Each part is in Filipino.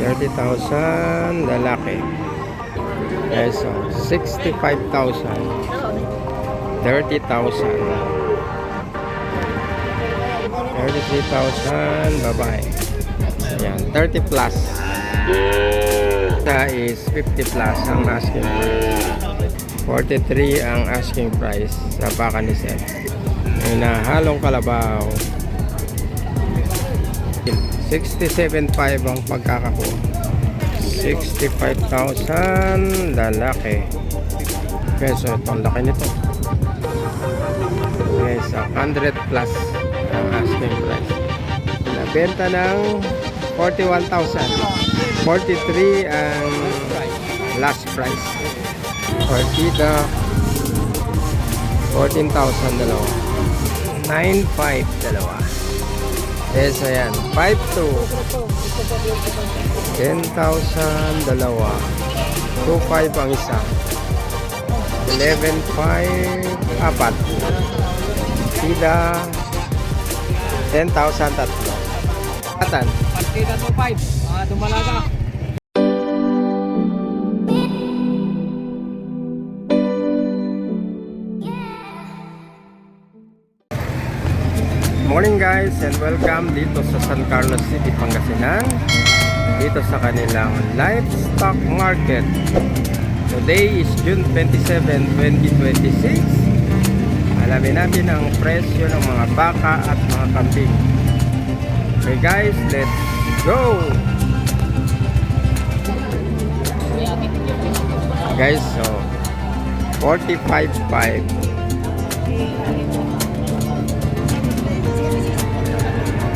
30,000 lalaki. Peso. 65,000. 30,000. 33,000 babae. Yan, 30 plus. Ita is 50 plus ang asking price. 43 ang asking price sa baka ni Seth. May nahalong kalabaw. 67,500 ang pagkakakuha. 65,000 lalaki. Peso, itong laki nito. Okay, so 100 plus ang asking price. Nabenta ng 41,000. 43 ang last price. Partida 14,000 dalawa. 9,500 dalawa. Peso yan. 5,200. 10,000 dalawa. 2,500 ang isa. 11,500 apat. Partida 10,000 tatlo. Atan? Partida 2,500. Dumalaga. Morning guys and welcome dito sa San Carlos City, Pangasinan, dito sa kanilang livestock market. Today is June 27, 2026. Alamin natin ang presyo ng mga baka at mga kambing. Okay guys, let's go! Guys, so 45,500.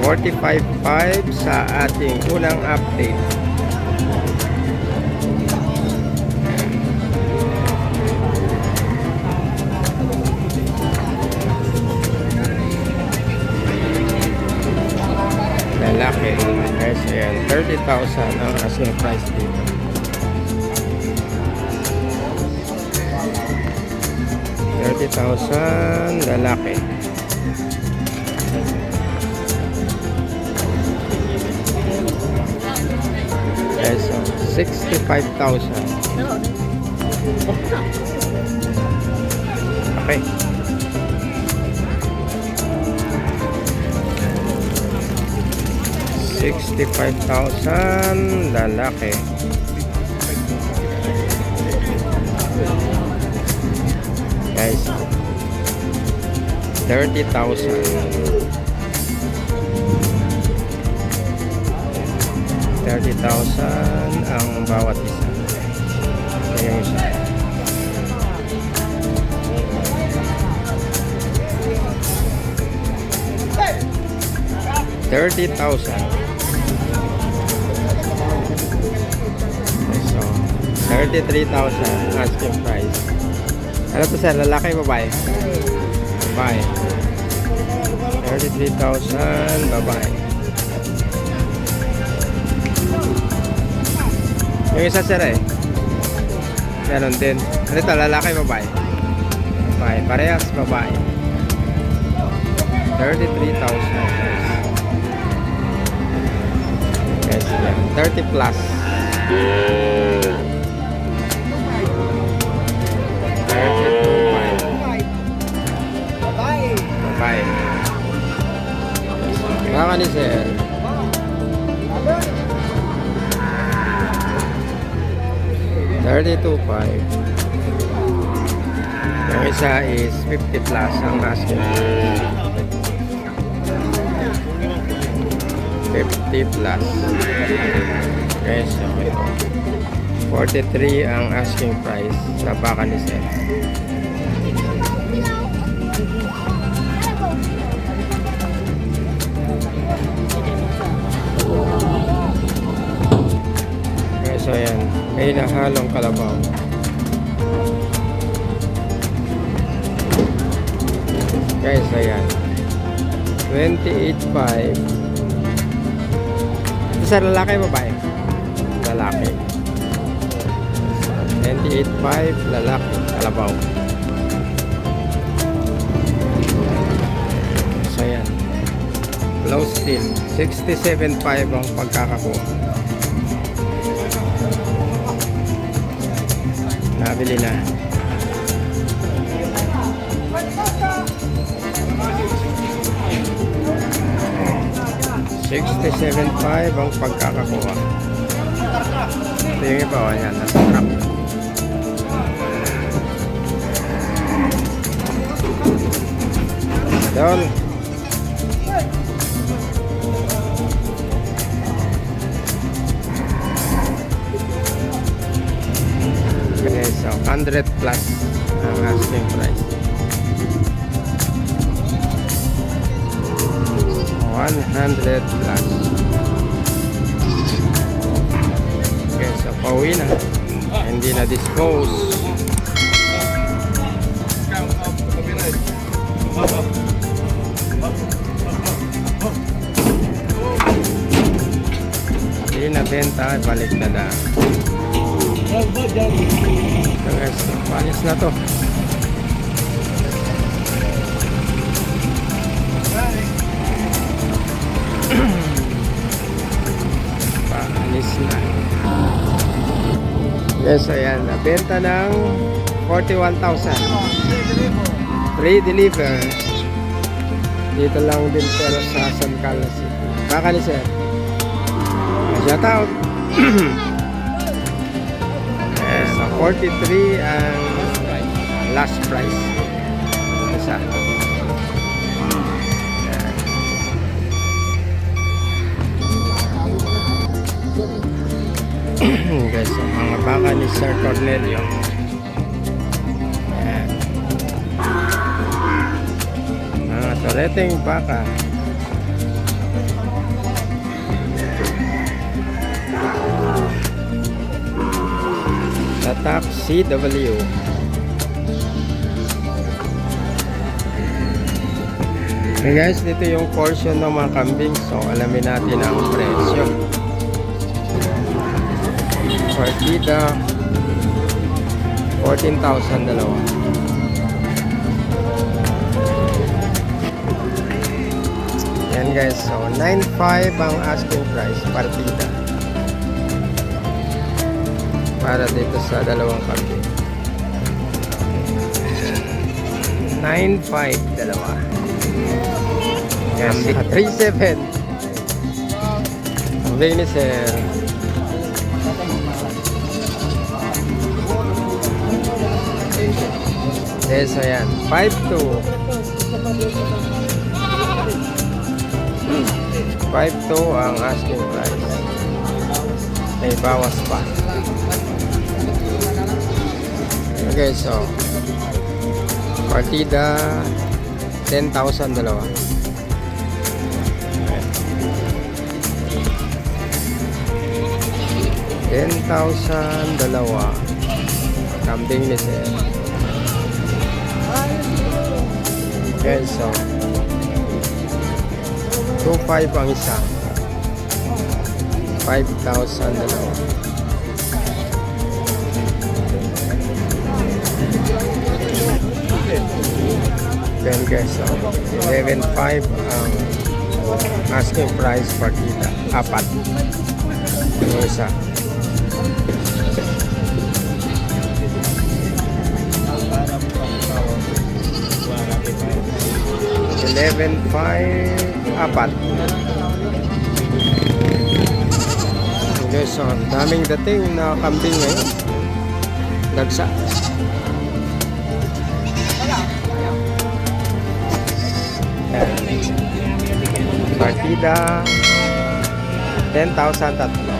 45,500 sa ating unang update. Lalaki. Guys, ayan, 30,000 ang asking price dito. 30,000 lalaki. Peso, 65,000. Okay. $65,000 lalaki. Guys, 30,000. 30,000 ang bawat isa. Ayan yung isa. $30,000. So, 33,000 asking price. Ano to sir? Lalaki, babae? Babae. 33,000 babae. Yung isa sir eh. Meron din. Ano ito? Lalaki, babae? Babae. Parehas, babae. 33,000. Guys, 30 plus. 32,500. Babae. Baka ni sir. 32,500. Yung isa is 50 plus ang asking. 50 plus. Okay, so ito 43 ang asking price sa baka ni Seth. Okay, so yan, may nahalong kalabaw. Guys, ayan, 28,500. Sa lalaki, babae? Lalaki. 28,500 lalaki, kalabaw. So yan, low steel, 67,500 ang pagkakakuha. bili na. $67.5 ang pagkakakuha. Ito yung iba, o yan, nasa truck. Doon. Okay, so 100 plus ang asking price. 100 plus. Okay, so pauwi na. Hindi na dispose. Hindi na benta, balik na na. So guys, palis na to. Palis na. Yes, ayan. Nabenta ng 41,000. Free deliver. Dito lang din pero sa San Carlos City. Baka ni sir. Shout out. Yes, so 43 ang last price. Isa. Guys, so mga baka ni Sir Cornelio. Ayan. Mga toreteng baka. Tatak CW. Okay guys, dito yung portion ng mga kambing. So alamin natin ang presyo. Partida 14,000 dalawa. Yan guys, so 9,500 ang asking price partida para dito sa dalawang kambing. 9,500 dalawa. Yan, 3,700 ang ni sir. Yes, ayan. 5,200. 5,200 ang asking price. May bawas pa. Okay, so partida 10,000 dalawa. 10,000 dalawa. Kambing ni sir. Okay, so 2,500 ang isa. 5,000 dalawa. Then guys, so 11,500 ang asking price partida. Apat. Yung isa. 11,500 apat. Okay, so daming dating na kambing ngayon. Dagsa. Partida 10,000 tatlo.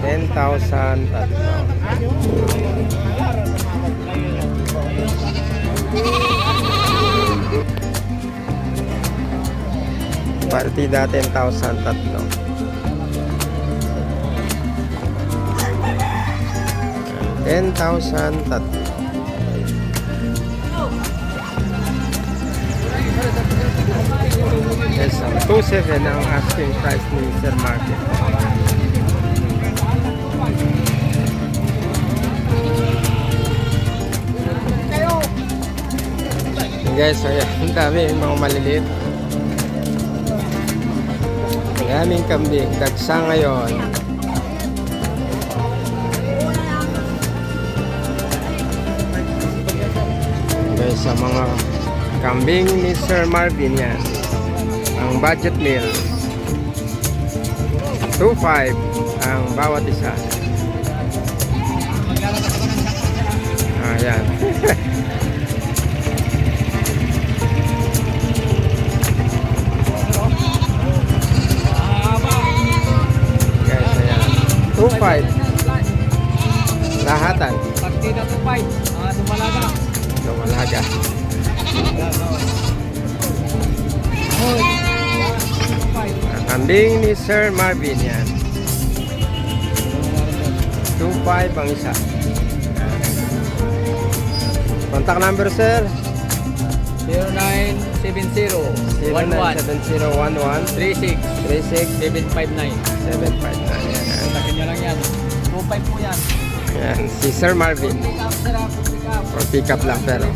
$10,000 tatlo. Partida 10,000 tatlo. $10,000 tatlo. Yes, 2,700 ang asking price ni Sir Market. Guys, ayan, ang dami mga maliliit. Ang aming kambing, dagsa ngayon Okay, sa mga kambing ni Sir Marvin yan. Ang budget meal. 2.5 ang bawat isa. Ayan. Guys, ayan. 2.5. Lahatan. Partida 2.5. Dumalaga. Lumalaga. Hoy. 2.5. Kambing ni Sir Marvin yan. 2.5 ang isa. Contact number, sir? 0970 11 097011 36 36 759. 759. Kontakin nyo lang yan. 2.5 po yan. Yan, si Sir Marvin. Pick up, sir. Pick up. Or pick up lang pero.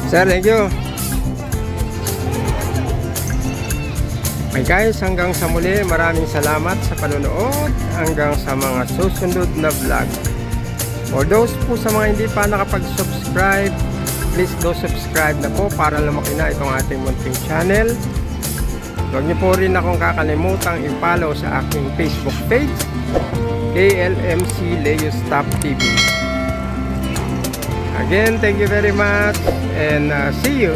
Sir, thank you. Okay guys, hanggang sa muli, maraming salamat sa panonood. Hanggang sa mga susunod na vlog. For those po sa mga hindi pa nakapag-subscribe, please do subscribe na po para lumaki na itong ating munting channel. Huwag niyo po rin akong kakalimutang i-follow sa aking Facebook page, KLMC Leos Top TV. Again, thank you very much and see you